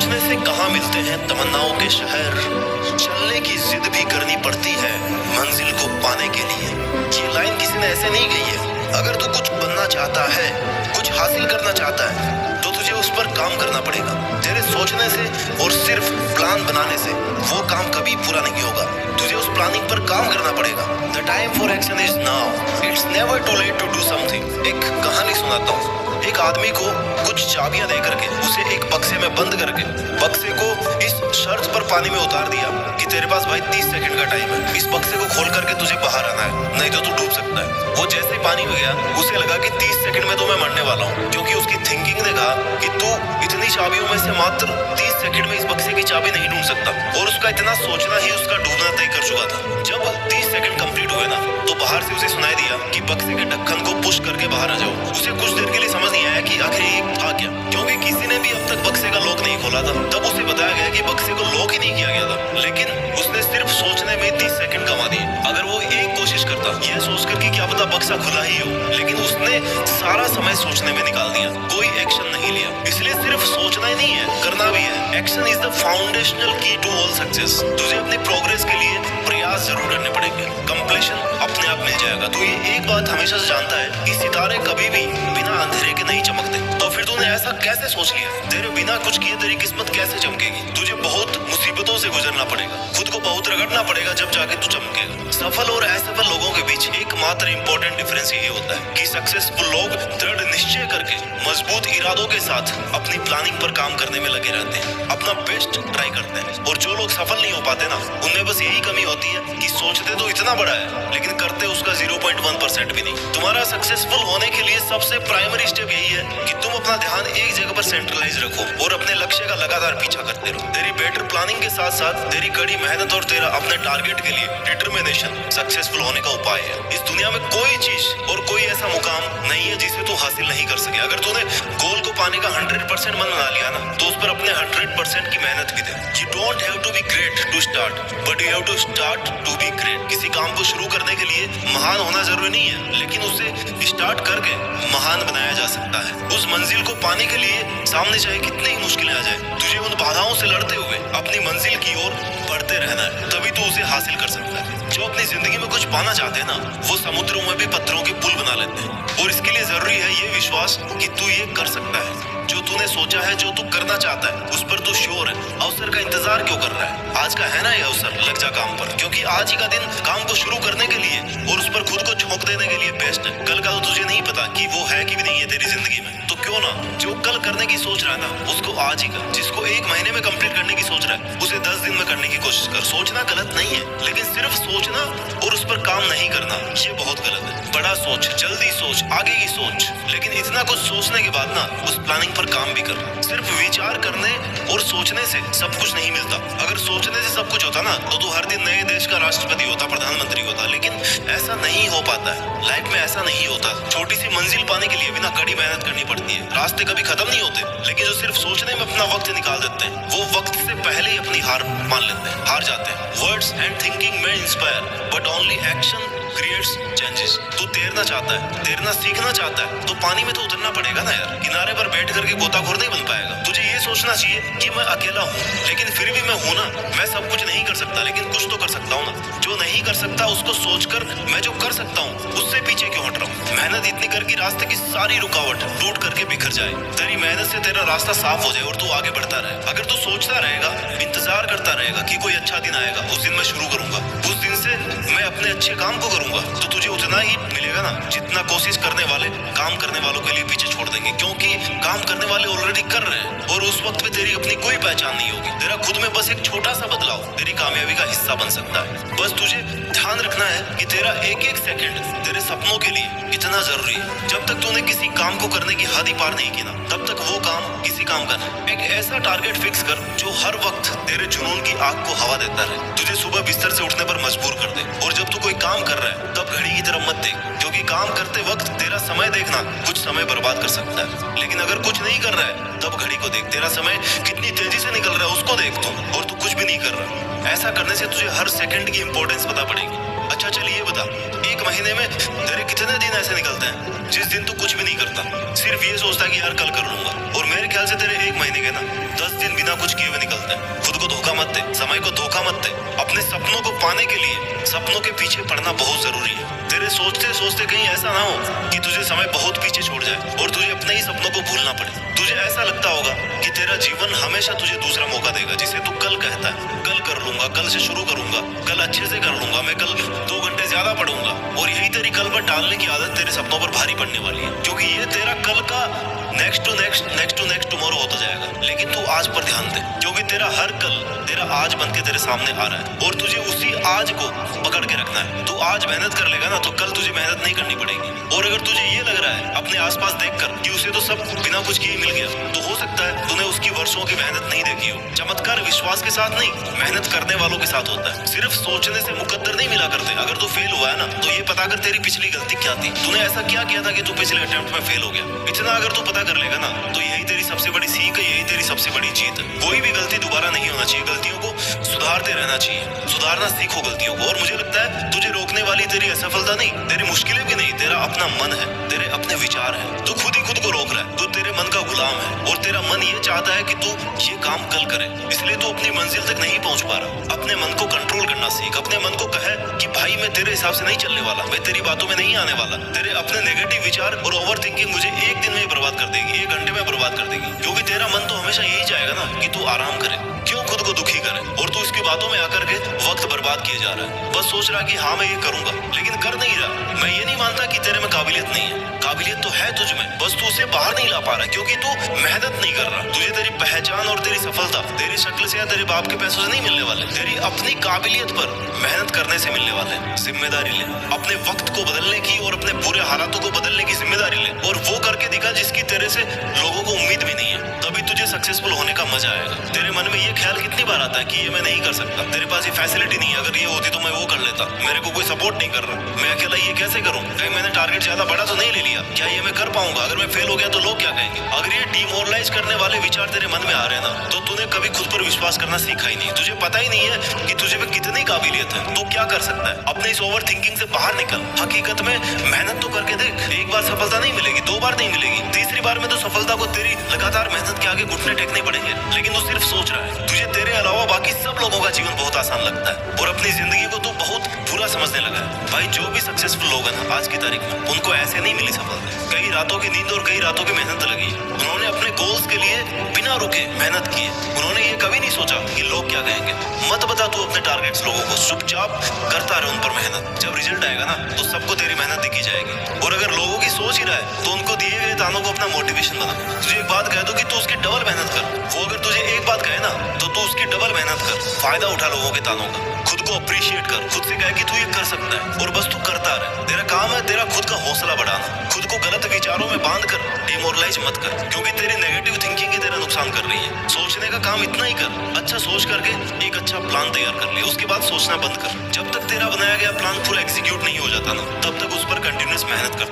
सोचने से कहाँ मिलते हैं तमन्नाओं के शहर, चलने की जिद भी करनी पड़ती है मंजिल को पाने के लिए। ये लाइन किसी ने ऐसे नहीं कही है। अगर तू कुछ बनना चाहता है, कुछ हासिल करना चाहता है, तो तुझे उस पर काम करना पड़ेगा। तेरे सोचने से और सिर्फ प्लान बनाने से वो काम कभी पूरा नहीं होगा। तुझे उस प्लानिंग पर काम करना पड़ेगा। The time for action is now, it's never too late to do something. एक कहानी सुनाता हूँ। एक आदमी को कुछ चाबियां दे करके उसे एक बक्से में बंद करके बक्से को इस शर्त पर पानी में उतार दिया कि तेरे पास भाई 30 सेकंड का टाइम है। इस बक्से को खोल करके तुझे बाहर आना है, नहीं तो तू डूब सकता है। वो जैसे ही पानी में गया उसे लगा कि 30 सेकंड में तो मैं मरने वाला हूँ, क्योंकि उसकी थिंकिंग ने कहा कि तू इतनी चाबियों में से मात्र 30 सेकंड में इस बक्से की चाबी नहीं ढूंढ सकता। और उसका इतना सोचना ही उसका डूबना तय कर चुका था। जब 30 सेकंड कंप्लीट हुए ना, तो बाहर से उसे सुनाई दिया कि बक्से के ढक्कन को पुश करके बाहर आ जाओ। उसे कुछ देर के लिए समझ नहीं आया कि आखिर ये था क्या, क्योंकि किसी ने भी अब तक बक्से का लॉक नहीं खोला था। तब उसे बताया गया कि बक्से को लॉक ही नहीं किया गया था, लेकिन उसने सिर्फ सोचने में 30 सेकंड गंवा दिए। अगर वो एक कोशिश करता यह सोचकर कि क्या पता बक्सा खुला ही हो, लेकिन उसने सारा समय सोचने में निकाल दिया, कोई एक्शन नहीं लिया। इसलिए सिर्फ सोचना ही नहीं है, करना भी है। एक्शन इज द फाउंडेशनल की टू ऑल सक्सेस। तुझे अपनी प्रोग्रेस के लिए प्रयास जरूर करने पड़ेंगे, कंप्लीशन अपने आप मिल जाएगा। तू ये एक बात हमेशा से जानता है कि सितारे कभी भी बिना अंधेरे के नहीं चमकते। तो फिर तूने ऐसा कैसे सोच लिया? तेरे बिना कुछ किए तेरी किस्मत कैसे चमकेगी? तुझे बहुत मुसीबतों से गुजरना पड़ेगा, खुद को बहुत रगड़ना पड़ेगा, जब जाके तू चमकेगा। सफल और असफल लोगों के बीच एकमात्र इंपॉर्टेंट डिफरेंस यही होता है कि सक्सेसफुल लोग दृढ़ निश्चय करके मजबूत इरादों के साथ अपनी प्लानिंग पर काम करने में लगे रहते हैं, अपना बेस्ट ट्राई करते हैं। और जो लोग सफल नहीं हो पाते ना, उनमें बस यही कमी होती है कि सोचते तो इतना बड़ा है लेकिन करते उसका 0.1% भी नहीं। तुम्हारा सक्सेसफुल होने के लिए सबसे प्राइमरी स्टेप यही है कि तुम अपना ध्यान एक जगह पर सेंट्रलाइज रखो और अपने लक्ष्य का लगातार पीछा करते रहो। तेरी बेटर प्लानिंग के साथ साथ तेरी कड़ी मेहनत और तेरा अपने टारगेट के लिए डिटर्मिनेशन सक्सेसफुल होने का उपाय है। इस दुनिया में कोई चीज और कोई ऐसा मुकाम नहीं है जिसे तू हासिल नहीं कर सके। अगर तूने गोल को पाने का 100% मन बना लिया ना, तो उस पर अपने 100% की मेहनत भी दे। You don't have to be great to start, but you have to start to be great। किसी काम को शुरू करने के लिए महान होना जरूरी नहीं है, लेकिन उसे स्टार्ट करके महान बनाया जा सकता है। उस मंजिल को पाने के लिए सामने चाहे कितनी ही मुश्किलें आ जाए, तुझे उन बाधाओं से लड़ते हुए अपनी मंजिल की ओर बढ़ते रहना है, तभी तो उसे हासिल कर सकता है। जो अपनी जिंदगी में कुछ पाना चाहते हैं ना, वो समुद्रों में भी पत्थरों के पुल बना लेते हैं। और इसके लिए जरूरी है ये विश्वास कि तू ये कर सकता है। जो तूने सोचा है, जो तू करना चाहता है, उस पर तू श्योर है। अवसर का इंतजार क्यों कर रहा है? आज का है ना ये अवसर, लग जा काम पर, क्योंकि आज ही का दिन काम को शुरू करने के लिए और उस पर खुद को झोंक देने के लिए बेस्ट है। कल का तो तुझे नहीं पता कि वो है कि भी नहीं है तेरी जिंदगी में, तो क्यों ना जो कल करने की सोच रहा है ना, उसको आज ही कर। जिसको 1 महीने में कंप्लीट करने की सोच रहा है, उसे 10 दिन में करने की कोशिश कर। सोचना गलत नहीं है, लेकिन सिर्फ सोचना और उस पर काम नहीं करना, ये बहुत गलत है। बड़ा सोच, जल्दी सोच, आगे की सोच, लेकिन इतना कुछ सोचने के बाद ना उस प्लानिंग पर काम भी कर। सिर्फ विचार करने और सोचने से सब कुछ नहीं मिलता। अगर सोचने से सब कुछ होता ना, तो तू हर दिन नए देश का राष्ट्रपति होता, प्रधानमंत्री होता, लेकिन ऐसा नहीं हो पाता है। लाइफ में ऐसा नहीं होता। छोटी सी मंजिल पाने के लिए बिना कड़ी मेहनत करनी पड़ती है। रास्ते कभी खत्म नहीं होते, लेकिन जो सिर्फ सोचने में अपना वक्त निकाल देते हैं, वो वक्त से पहले ही अपनी हार मान लेते हैं, हार जाते हैं। वर्ड्स एंड थिंकिंग में inspire, but only action creates changes. तू तैरना चाहता है, तैरना सीखना चाहता है, तो पानी में तो उतरना पड़ेगा ना यार। किनारे पर बैठ करके गोताखोर नहीं बन पाएगा। तुझे ये सोचना चाहिए कि मैं अकेला हूँ, लेकिन फिर भी मैं हूँ ना। मैं सब कुछ नहीं कर सकता, लेकिन कुछ तो कर सकता हूँ ना। जो नहीं कर सकता उसको सोचकर मैं जो कर सकता हूँ उससे पीछे क्यों हट रहा हूँ? मेहनत इतनी कर कि रास्ते की सारी रुकावट टूट करके बिखर जाए, तेरी मेहनत से तेरा रास्ता साफ हो जाए और तू आगे बढ़ता रहे। अगर तू सोचता रहेगा, इंतजार करता रहेगा कि कोई अच्छा दिन आएगा, उस दिन मैं शुरू करूंगा, उस दिन से मैं अपने अच्छे काम को करूंगा, तो तुझे उतना ही मिलेगा ना जितना कोशिश करने वाले काम करने वालों के लिए पीछे छोड़ देंगे। क्योंकि काम करने वाले ऑलरेडी कर रहे हैं और उस वक्त में तेरी अपनी कोई पहचान नहीं होगी। तेरा खुद में बस एक छोटा सा बदलाव तेरी कामयाबी का हिस्सा बन सकता है। बस तुझे ध्यान रखना है कि तेरा एक एक सेकंड तेरे सपनों के लिए इतना जरूरी है। जब तक तूने किसी काम को करने की हद ही पार नहीं की ना, तब तक वो काम किसी काम का नहीं। एक ऐसा टारगेट फिक्स कर जो हर वक्त तेरे जुनून की आग को हवा देता रहे, तुझे सुबह बिस्तर से उठने पर मजबूर कर दे। और जब तू कोई काम कर रहा है, तब घड़ी की तरफ मत देख, क्योंकि काम करते वक्त तेरा समय देखना कुछ समय बर्बाद कर सकता है। लेकिन अगर कुछ नहीं कर रहा है, तब घड़ी को देख, तेरा समय कितनी तेजी से निकल रहा है उसको देख तू, और तू कुछ भी नहीं कर रहा। ऐसा करने से तुझे हर सेकंड की इंपॉर्टेंस पता पड़ेगी। अच्छा चलिए ये बता, 1 महीने में तेरे कितने दिन ऐसे निकलते हैं जिस दिन तू कुछ भी नहीं करता, सिर्फ ये सोचता है कि यार कल कर लूंगा? और मेरे ख्याल से तेरे 1 महीने के ना 10 दिन बिना कुछ किए पाने के लिए सपनों के पीछे पड़ना बहुत जरूरी है। तेरे सोचते सोचते कहीं ऐसा ना हो कि तुझे समय बहुत पीछे छोड़ जाए और तुझे अपने ही सपनों को भूलना पड़े। तुझे ऐसा लगता होगा कि तेरा जीवन हमेशा तुझे दूसरा मौका देगा, जिसे तू कल कहता है, कल कर लूंगा, कल से शुरू करूंगा, कल अच्छे से कर लूंगा, मैं कल 2 घंटे ज्यादा पढ़ूंगा। और यही तेरी कल पर टालने की आदत तेरे सपनों पर भारी पड़ने वाली है, क्योंकि ये तेरा कल का नेक्स्ट टू नेक्स्ट टुमारो होता जाएगा। लेकिन तू आज पर ध्यान दे, क्योंकि तेरा हर कल तेरा आज बन के तेरे सामने आ रहा है और तुझे उसी आज को पकड़ के रखना है। तू आज मेहनत कर लेगा ना तो कल तुझे मेहनत नहीं करनी पड़ेगी। और अगर तुझे ये लग रहा है अपने आसपास देखकर कि उसे तो सब बिना कुछ किए मिल गया, तो हो सकता है तूने उसकी वर्षों की मेहनत नहीं देखी हो। चमत्कार विश्वास के साथ नहीं, मेहनत करने वालों के साथ होता है। सिर्फ सोचने से मुकद्दर नहीं मिला करते। अगर तू फेल हुआ है ना तो ये पता कर तेरी पिछली गलती क्या थी, तूने ऐसा क्या किया था कि तू पिछले अटेम्प्ट में फेल हो गया। इतना अगर तू पता कर लेगा ना तो यही तेरी सबसे बड़ी सीख है, यही तेरी सबसे बड़ी जीत है। कोई भी गलती दोबारा नहीं होना चाहिए, गलतियों को सुधारते रहना चाहिए। सुधारना सीखो गलतियों को। और मुझे लगता है तुझे रोकने वाली तेरी असफलता नहीं, तेरी मुश्किलें भी नहीं, तेरा अपना मन है, तेरे अपने विचार है। तू खुद ही खुद को रोक रहा है, तू तेरे मन का गुलाम है और तेरा मन ये चाहता है कि तू ये काम कल करे, इसलिए तू अपनी मंजिल तक नहीं पहुंच पा रहा। अपने मन को कंट्रोल करना सीख। अपने मन को कहे कि भाई मैं तेरे हिसाब से नहीं चलने वाला, मैं तेरी बातों में नहीं आने वाला। तेरे अपने नेगेटिव विचार और ओवर थिंकिंग मुझे एक दिन में बर्बाद कर देगी, 1 घंटे में बर्बाद कर देगी। क्योंकि तेरा मन तो हमेशा यही चाहेगा ना कि तू आराम करे, क्यों खुद को दुखी करे। और तू इसकी बातों में आकर के वक्त बर्बाद किए जा रहा है। बस सोच रहा कि हाँ मैं ये करूंगा, लेकिन कर नहीं रहा। मैं ये नहीं मानता कि तेरे में काबिलियत नहीं है, काबिलियत तो है तुझ में, बस तू उसे बाहर नहीं ला पा रहा क्योंकि तू मेहनत नहीं कर रहा। तुझे तेरी पहचान और तेरी सफलता तेरी शक्ल से या तेरे बाप के पैसों से नहीं मिलने वाले, तेरी अपनी काबिलियत पर मेहनत करने से मिलने वाले। जिम्मेदारी ले, अपने वक्त को बदलने की और अपने बुरे हालातों को बदलने की जिम्मेदारी ले और वो करके दिखा जिसकी तेरे से लोगों को उम्मीद भी नहीं है। तभी तुझे सक्सेसफुल होने का मजा आएगा। तेरे मन में ये ख्याल कितनी बार आता है कि ये मैं नहीं कर सकता, तेरे पास ये फैसिलिटी नहीं है, अगर ये होती तो मैं वो कर लेता, मेरे को कोई सपोर्ट नहीं कर रहा, मैं अकेला ये कैसे करूं, कहीं मैंने टारगेट ज्यादा बड़ा तो नहीं ले लिया, क्या ये मैं कर पाऊंगा, अगर मैं फेल हो गया तो लोग क्या कहेंगे। अगर ये डिमोरलाइज करने वाले विचार तेरे मन में आ रहे हैं ना तो तूने कभी खुद पर विश्वास करना सीखा ही नहीं। तुझे पता ही नहीं है कि तुझे में कितनी काबिलियत है, तू क्या कर सकता है। अपने इस ओवर थिंकिंग से बाहर निकल। हकीकत में मेहनत तो करके देख, एक बार सफलता नहीं मिलेगी, 2 बार नहीं मिलेगी, तीसरी बार में तो सफलता को तेरी लगातार मेहनत के आगे घुटने टेकने पड़ेंगे। लेकिन तू सिर्फ सोच रहा है, तुझे तेरे अलावा बाकी सब लोगों का जीवन बहुत आसान लगता है और अपनी जिंदगी को तू बहुत बुरा समझने लगा है। भाई जो भी सक्सेसफुल लोग हैं ना आज की तारीख में, उनको ऐसे नहीं मिली सफलता। कई रातों की नींद और कई रातों की मेहनत लगी। उन्होंने अपने गोल्स के लिए बिना रुके मेहनत की। उन्होंने ये कभी नहीं सोचा कि लोग क्या कहेंगे। मत बता तू अपने टारगेट्स लोगों को, चुपचाप करता रहे उन पर मेहनत। जब रिजल्ट आएगा ना तो सबको तेरी मेहनत दिखी जाएगी। और अगर लोगों की सोच ही रहा है तो उनको दिए गए तानों को अपना मोटिवेशन बना। तुझे एक बात कह दो कि तू उसकी डबल मेहनत कर। वो अगर तुझे एक बात कहे ना तो तू उसकी डबल मेहनत कर। फायदा उठा लोगों के तानों का, खुद को अप्रिशिएट कर, खुद से कह कि तू ये कर सकता है और बस तू करता रहे। तेरा काम है तेरा खुद का हौसला बढ़ाना। खुद को गलत विचारों में बांध कर डिमोरलाइज मत कर, क्योंकि तेरी नेगेटिव थिंकिंग ही तेरा नुकसान कर रही है। सोचने का काम इतना ही कर, अच्छा सोच करके एक अच्छा प्लान तैयार कर लिया, उसके बाद सोचना बंद कर। जब तक तेरा बनाया गया प्लान पूरा एग्जीक्यूट नहीं हो जाता ना तब तक उस पर कंटिन्यूअस मेहनत कर।